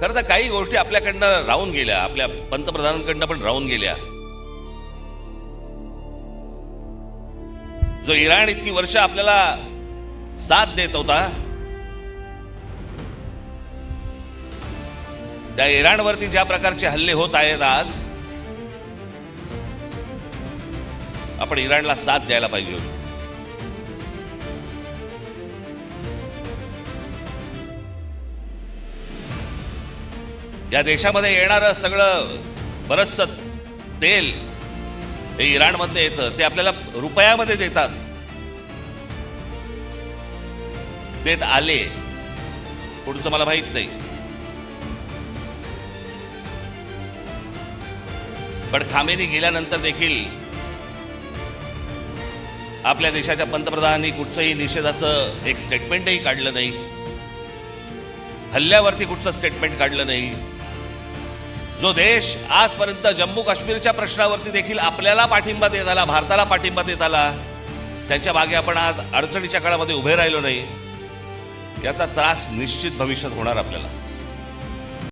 खरं तर काही गोष्टी आपल्याकडनं राहून गेल्या, आपल्या पंतप्रधानांकडनं पण राहून गेल्या. जो इराण इतकी वर्ष आपल्याला साथ देत होता, त्या इराणवरती ज्या प्रकारचे हल्ले होत आहेत आज, आपण इराणला साथ द्यायला पाहिजे होती. या देशामध्ये येणारं सगळं बरचसं तेल हे इराणमध्ये येतं, ते आपल्याला रुपयामध्ये देतात, देत आले. पुढचं मला माहित नाही, पण खामेनी गेल्यानंतर देखील आपल्या देशाच्या पंतप्रधानांनी कुठचंही निषेधाचं एक स्टेटमेंटही काढलं नाही, हल्ल्यावरती कुठचं स्टेटमेंट काढलं नाही. जो देश आजपर्यंत जम्मू काश्मीरच्या प्रश्नावरती देखील आपल्याला पाठिंबा देत आला, भारताला पाठिंबा देत आला, त्यांच्या मागे आपण आज अडचणीच्या काळामध्ये उभे राहिलो नाही, याचा त्रास निश्चित भविष्यात होणार आपल्याला.